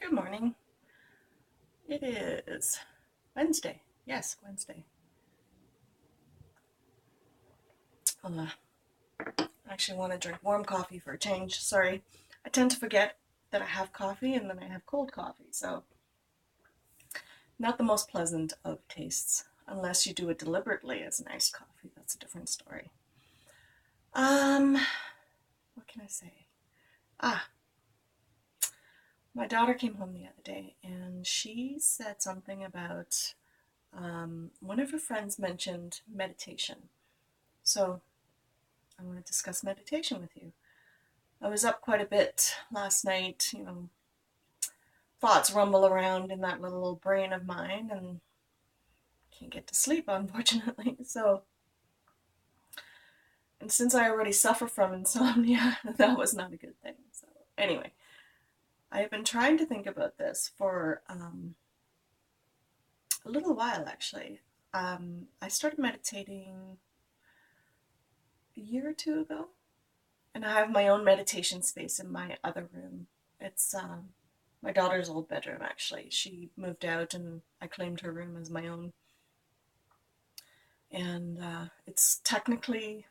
Good morning. It is Wednesday. Yes, Wednesday. I actually want to drink warm coffee for a change. Sorry. I tend to forget that I have coffee and then I have cold coffee. So, not the most pleasant of tastes. Unless you do it deliberately as an iced coffee. That's a different story. Um, what can I say? Ah, my daughter came home the other day and she said something about one of her friends mentioned meditation. So, I want to discuss meditation with you. I was up quite a bit last night, thoughts rumble around in that little brain of mine and can't get to sleep, unfortunately. So, and since I already suffer from insomnia, that was not a good thing. So, anyway, I have been trying to think about this for a little while actually. I started meditating a year or two ago, and I have my own meditation space in my other room. It's my daughter's old bedroom, actually. She moved out, and I claimed her room as my own. And it's technically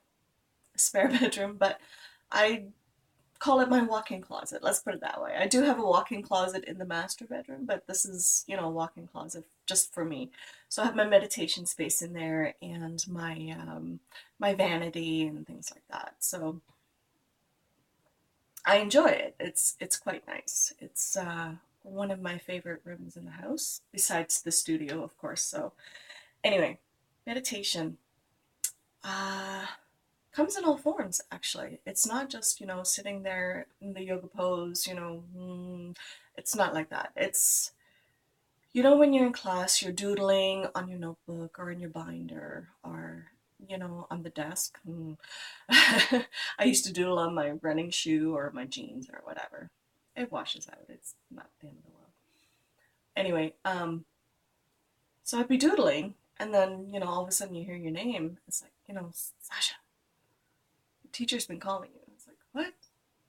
a spare bedroom, but I call it my walk-in closet. Let's put it that way. I do have a walk-in closet in the master bedroom, but this is, a walk-in closet just for me. So I have my meditation space in there and my vanity and things like that. So I enjoy it. It's quite nice. It's one of my favorite rooms in the house, besides the studio, of course. So anyway, meditation uh, comes in all forms. Actually, it's not just sitting there in the yoga pose. It's not like that. It's when you're in class, you're doodling on your notebook or in your binder or on the desk. I used to doodle on my running shoe or my jeans or whatever. It washes out. It's not the end of the world. Anyway, so I'd be doodling, and then all of a sudden you hear your name. It's like Sasha. The teacher's been calling you. It's like what?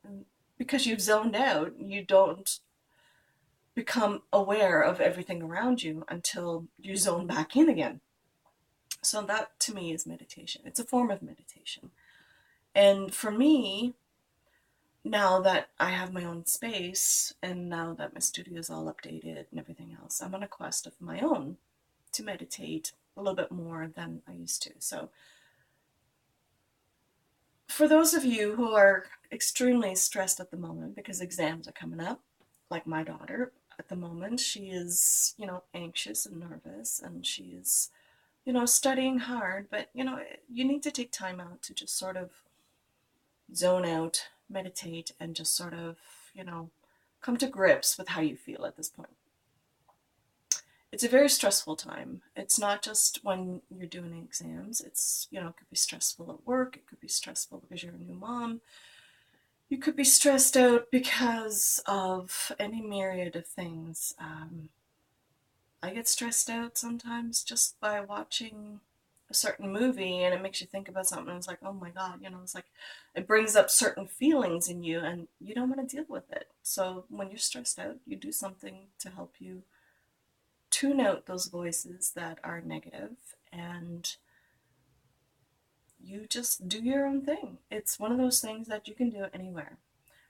And because you've zoned out, you don't become aware of everything around you until you zone back in again. So that to me is meditation. It's a form of meditation. And for me, now that I have my own space and now that my studio is all updated and everything else, I'm on a quest of my own to meditate a little bit more than I used to. So, for those of you who are extremely stressed at the moment because exams are coming up, like my daughter at the moment, she is, anxious and nervous and she is, studying hard, but, you need to take time out to just sort of zone out, meditate, and just sort of, come to grips with how you feel at this point. It's a very stressful time. It's not just when you're doing exams. It's, it could be stressful at work. It could be stressful because you're a new mom. You could be stressed out because of any myriad of things. I get stressed out sometimes just by watching a certain movie and it makes you think about something and it's like, oh my God, it's like it brings up certain feelings in you and you don't want to deal with it. So when you're stressed out, you do something to help you tune out those voices that are negative and you just do your own thing. It's one of those things that you can do anywhere.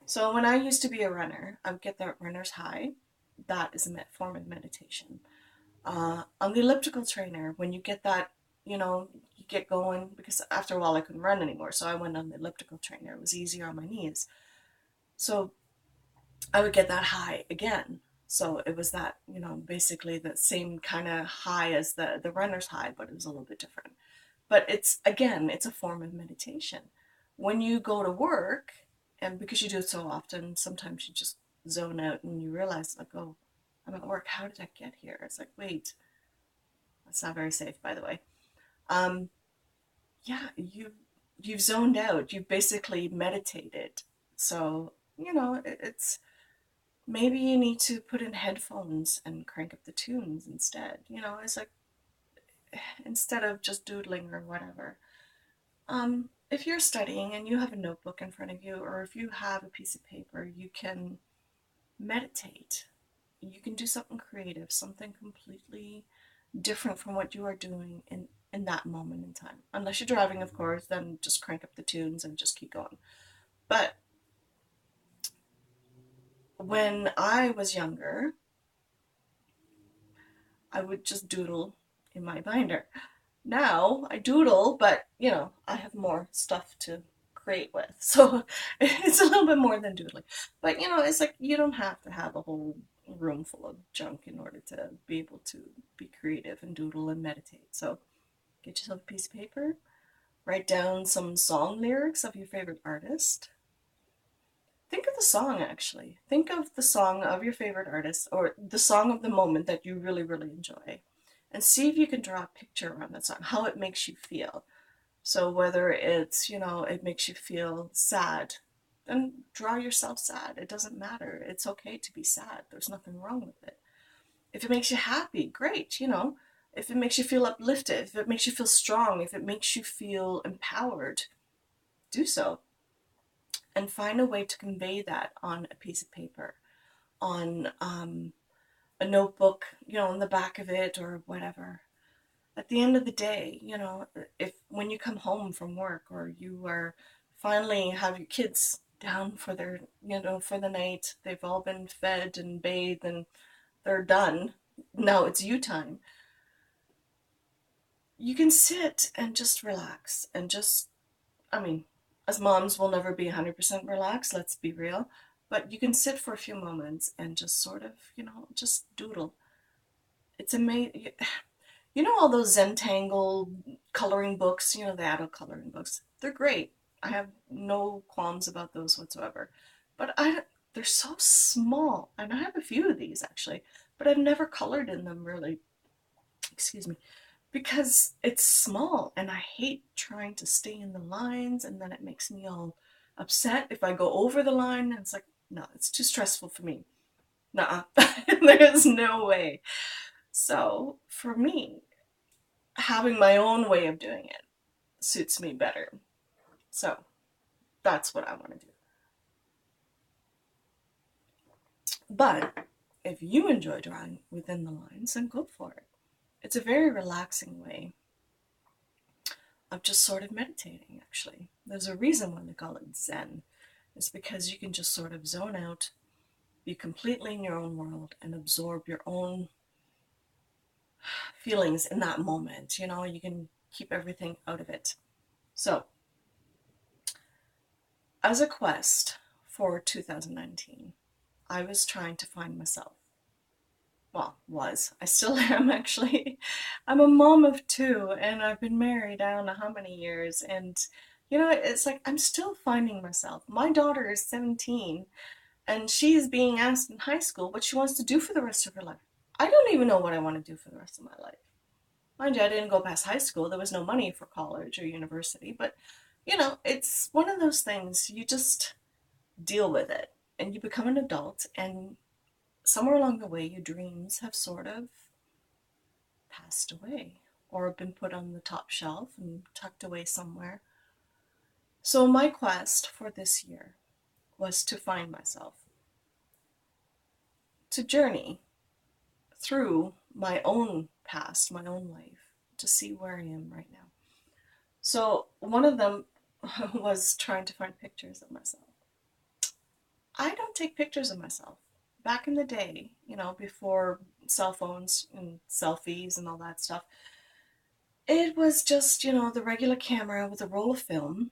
So when I used to be a runner, I would get that runner's high. That is a form of meditation. On the elliptical trainer, when you get that, you get going, because after a while I couldn't run anymore. So I went on the elliptical trainer. It was easier on my knees. So I would get that high again. So it was that, basically the same kind of high as the runner's high, but it was a little bit different. But it's a form of meditation. When you go to work, and because you do it so often, sometimes you just zone out and you realize, like, oh, I'm at work. How did I get here? It's like, wait, that's not very safe, by the way. Um, yeah, you've zoned out. You've basically meditated. So it's maybe you need to put in headphones and crank up the tunes instead. It's like instead of just doodling or whatever. If you're studying and you have a notebook in front of you, or if you have a piece of paper, you can meditate. you can do something creative, something completely different from what you are doing in that moment in time. Unless you're driving, of course, then just crank up the tunes and just keep going. But when I was younger, I would just doodle in my binder. Now I doodle, but I have more stuff to create with. So it's a little bit more than doodling. But it's like you don't have to have a whole room full of junk in order to be able to be creative and doodle and meditate. So get yourself a piece of paper, write down some song lyrics of your favorite artist. Think of the song actually. Think of the song of your favorite artist or the song of the moment that you really, really enjoy. And see if you can draw a picture around that song, how it makes you feel. So whether it's, it makes you feel sad, then draw yourself sad. It doesn't matter. It's okay to be sad. There's nothing wrong with it. If it makes you happy, great, If it makes you feel uplifted, if it makes you feel strong, if it makes you feel empowered, do so. And find a way to convey that on a piece of paper, on a notebook, in the back of it or whatever. At the end of the day, if when you come home from work or you are finally have your kids down for their, for the night, they've all been fed and bathed and they're done. Now it's you time. You can sit and just relax and just, I mean, as moms, we'll never be 100% relaxed, let's be real. But you can sit for a few moments and just sort of, just doodle. It's amazing. All those Zentangle coloring books, the adult coloring books, they're great. I have no qualms about those whatsoever. But they're so small, and I have a few of these actually, but I've never colored in them really. Excuse me, because it's small, and I hate trying to stay in the lines, and then it makes me all upset if I go over the line. And it's like, no, it's too stressful for me. Nuh-uh. There's no way. So for me, having my own way of doing it suits me better. So that's what I want to do. But if you enjoy drawing within the lines, then go for it. It's a very relaxing way of just sort of meditating, actually. There's a reason why they call it Zen. It's because you can just sort of zone out, be completely in your own world, and absorb your own feelings in that moment. You can keep everything out of it. So, as a quest for 2019, I was trying to find myself. Well, I still am actually. I'm a mom of two and I've been married I don't know how many years. And, it's like I'm still finding myself. My daughter is 17 and she's being asked in high school what she wants to do for the rest of her life. I don't even know what I want to do for the rest of my life. Mind you, I didn't go past high school. There was no money for college or university. But, it's one of those things you just deal with it and you become an adult, and somewhere along the way your dreams have sort of passed away or been put on the top shelf and tucked away somewhere. So my quest for this year was to find myself, to journey through my own past, my own life, to see where I am right now. So one of them was trying to find pictures of myself. I don't take pictures of myself. Back in the day, before cell phones and selfies and all that stuff, it was just, the regular camera with a roll of film.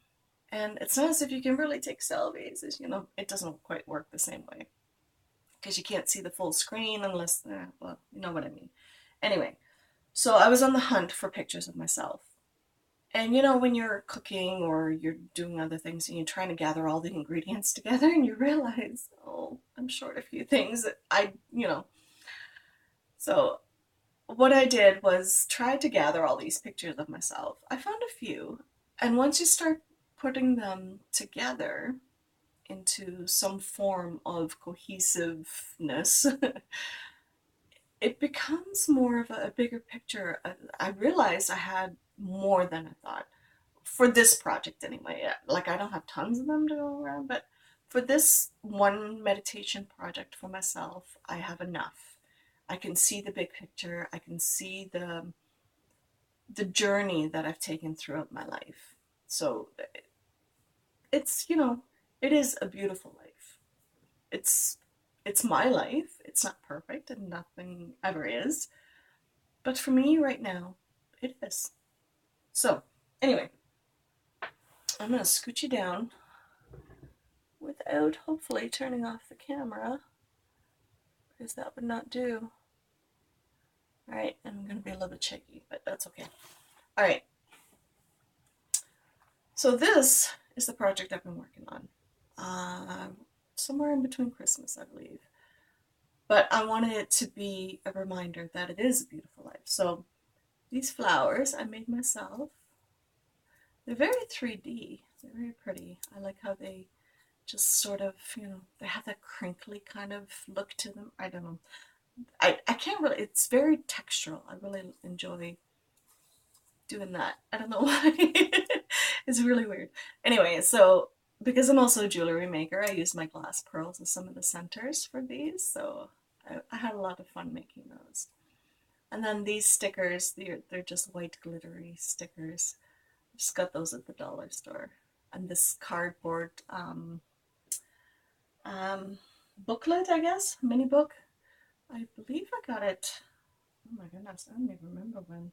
And it's not as if you can really take selfies. It doesn't quite work the same way because you can't see the full screen unless, well, you know what I mean. Anyway, so I was on the hunt for pictures of myself. And when you're cooking or you're doing other things and you're trying to gather all the ingredients together and you realize, oh, I'm short a few things that So what I did was try to gather all these pictures of myself. I found a few. And once you start putting them together into some form of cohesiveness, it becomes more of a bigger picture. I realized I had more than I thought for this project anyway. Like I don't have tons of them to go around, but for this one meditation project for myself, I have enough. I can see the big picture. I can see the journey that I've taken throughout my life. So it's, it is a beautiful life. It's it's my life. It's not perfect and nothing ever is. But for me right now, it is. So, anyway, I'm going to scoot you down without hopefully turning off the camera because that would not do. All right, I'm going to be a little bit shaky, but that's okay. All right. So this is the project I've been working on. Somewhere in between Christmas, I believe. But I wanted it to be a reminder that it is a beautiful life. So these flowers I made myself. They're very 3D. They're very pretty. I like how they just sort of, they have that crinkly kind of look to them. I don't know. I can't really, it's very textural. I really enjoy doing that. I don't know why. It's really weird. Anyway, so because I'm also a jewelry maker, I used my glass pearls as some of the centers for these. So I had a lot of fun making those. And then these stickers, they're just white glittery stickers. I just got those at the dollar store. And this cardboard booklet, I guess, mini book. I believe I got it. Oh my goodness, I don't even remember when.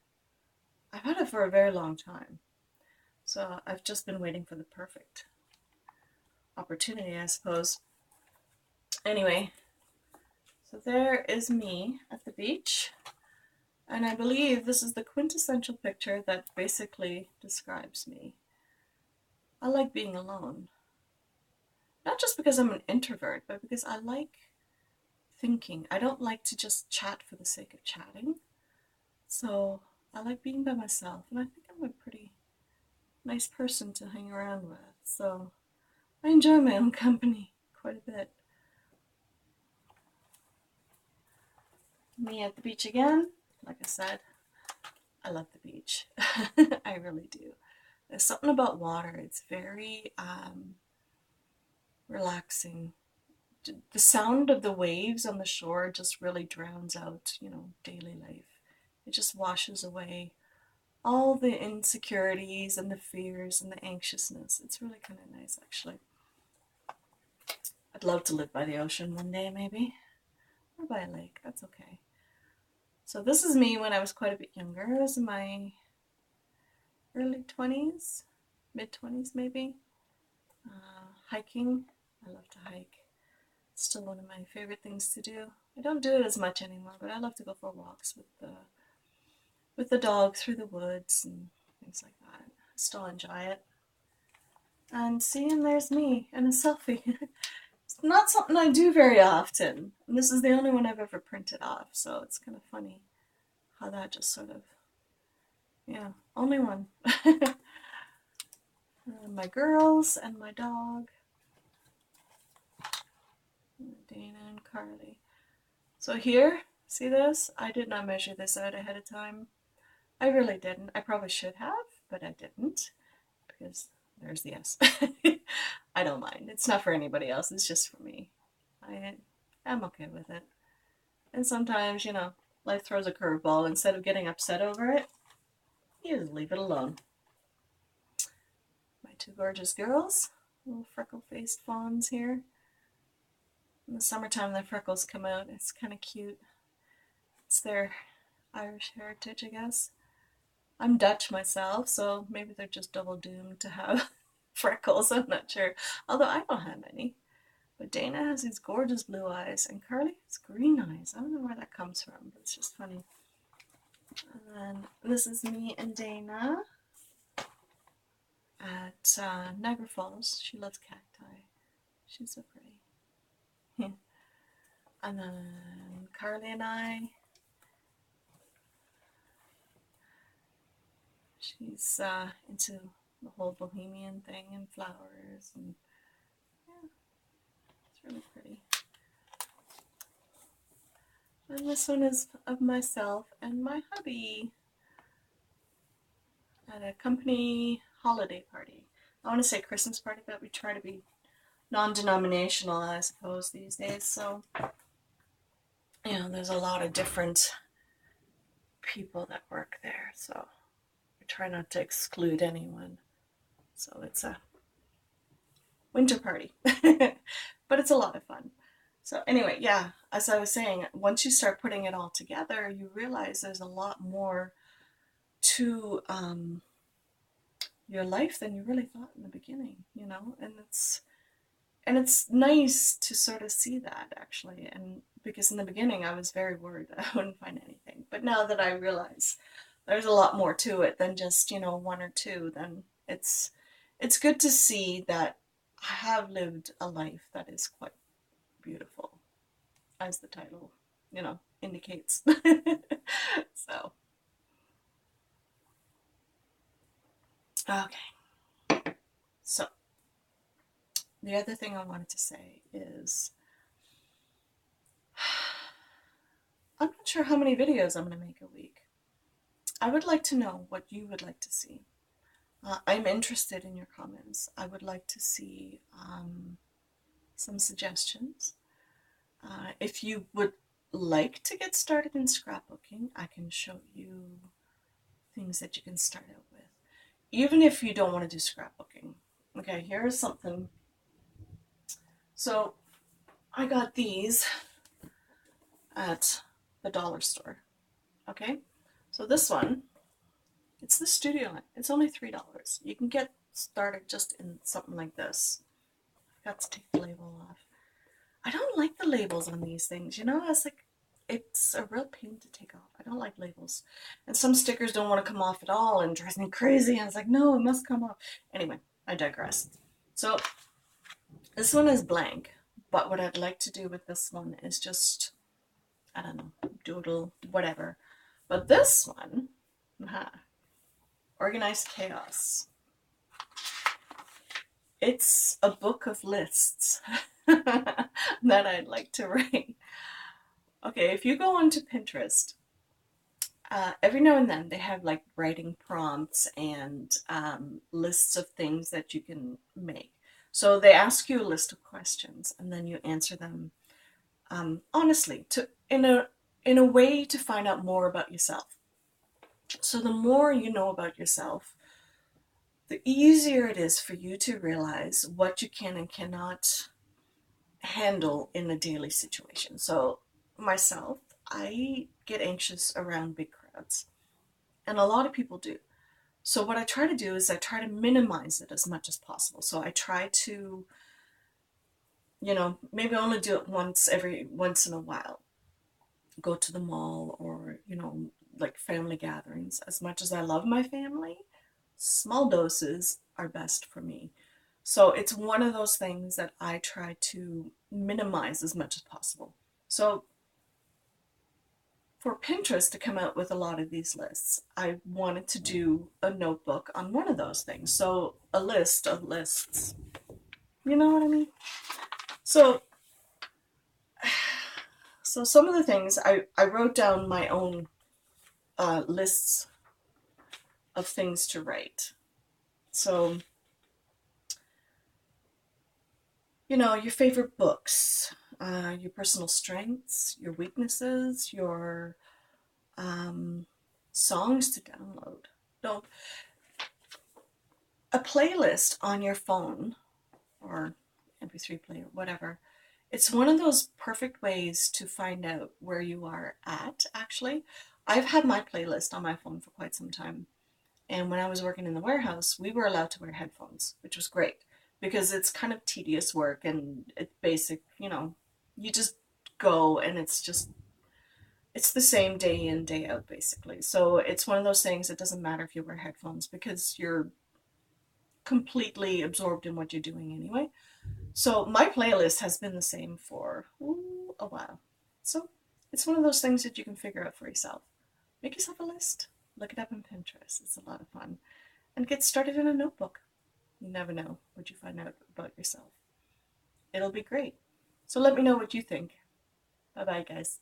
I've had it for a very long time. So I've just been waiting for the perfect opportunity, I suppose. Anyway, so there is me at the beach. And I believe this is the quintessential picture that basically describes me. I like being alone. Not just because I'm an introvert, but because I like thinking. I don't like to just chat for the sake of chatting. So I like being by myself, and I think I'm a pretty nice person to hang around with. So I enjoy my own company quite a bit. Me at the beach again. Like I said, I love the beach. I really do. There's something about water. It's very relaxing. The sound of the waves on the shore just really drowns out, daily life. It just washes away all the insecurities and the fears and the anxiousness. It's really kind of nice, actually. I'd love to live by the ocean one day, maybe, or by a lake. That's okay. So this is me when I was quite a bit younger. I was in my early 20s, mid 20s maybe. Hiking. I love to hike. It's still one of my favorite things to do. I don't do it as much anymore, but I love to go for walks with the dog through the woods and things like that. I still enjoy it. And see, and there's me in a selfie. It's not something I do very often. And this is the only one I've ever printed off, so it's kind of funny how that just sort of, only one. My girls and my dog. Dana and Carly. So here, see this? I did not measure this out ahead of time. I really didn't. I probably should have, but I didn't because there's the S. I don't mind. It's not for anybody else. It's just for me. I'm okay with it. And sometimes, life throws a curveball. Instead of getting upset over it, you just leave it alone. My two gorgeous girls, little freckle-faced fawns here. In the summertime, the freckles come out. It's kind of cute. It's their Irish heritage, I guess. I'm Dutch myself, so maybe they're just double doomed to have freckles. I'm not sure. Although I don't have any. But Dana has these gorgeous blue eyes, and Carly has green eyes. I don't know where that comes from, but it's just funny. And then this is me and Dana at Niagara Falls. She loves cacti. She's so pretty. And then Carly and I. She's into the whole bohemian thing and flowers, and yeah, it's really pretty. And this one is of myself and my hubby at a company holiday party. I want to say Christmas party, but we try to be non-denominational, I suppose, these days. So, you know, there's a lot of different people that work there. So I try not to exclude anyone. So it's a winter party, but it's a lot of fun. So anyway, yeah, as I was saying, once you start putting it all together, you realize there's a lot more to your life than you really thought in the beginning, you know, and it's nice to sort of see that actually. And because in the beginning I was very worried that I wouldn't find anything, but now that I realize there's a lot more to it than just, you know, one or two, then it's good to see that I have lived a life that is quite beautiful, as the title, you know, indicates. So, okay. So, the other thing I wanted to say is I'm not sure how many videos I'm going to make a week. I would like to know what you would like to see. I'm interested in your comments. I would like to see some suggestions. If you would like to get started in scrapbooking, I can show you things that you can start out with. Even if you don't want to do scrapbooking. Okay, here's something. So I got these at the dollar store. Okay, so this one, it's the Studio Line. It's only $3. You can get started just in something like this. I got to take the label off. I don't like the labels on these things, you know. It's a real pain to take off. I don't like labels, and some stickers don't want to come off at all, and drives me crazy. And it's like, no, it must come off. Anyway, I digress. So this one is blank, but what I'd like to do with this one is just, I don't know, doodle, whatever. But this one, Organized Chaos. It's a book of lists that I'd like to write. Okay, if you go onto Pinterest, every now and then they have like writing prompts and lists of things that you can make. So they ask you a list of questions and then you answer them honestly in a way to find out more about yourself. So the more you know about yourself, the easier it is for you to realize what you can and cannot handle in a daily situation. So myself, I get anxious around big crowds, and a lot of people do. So what I try to do is I try to minimize it as much as possible. So I try to, you know, maybe only do it once in a while. Go to the mall or, you know, like family gatherings. As much as I love my family, small doses are best for me. So it's one of those things that I try to minimize as much as possible. So for Pinterest to come out with a lot of these lists, I wanted to do a notebook on one of those things. So a list of lists. You know what I mean? So some of the things I wrote down my own lists of things to write. So, you know, your favorite books, your personal strengths, your weaknesses, your songs to download. No, a playlist on your phone or MP3 player, whatever. It's one of those perfect ways to find out where you are at, actually. I've had my playlist on my phone for quite some time. And when I was working in the warehouse, we were allowed to wear headphones, which was great because it's kind of tedious work and it's basic, you know, you just go and it's the same day in, day out, basically. So it's one of those things, it doesn't matter if you wear headphones because you're completely absorbed in what you're doing anyway. So my playlist has been the same for a while. So it's one of those things that you can figure out for yourself. Make yourself a list. Look it up on Pinterest. It's a lot of fun. And get started in a notebook. You never know what you find out about yourself. It'll be great. So let me know what you think. Bye bye, guys.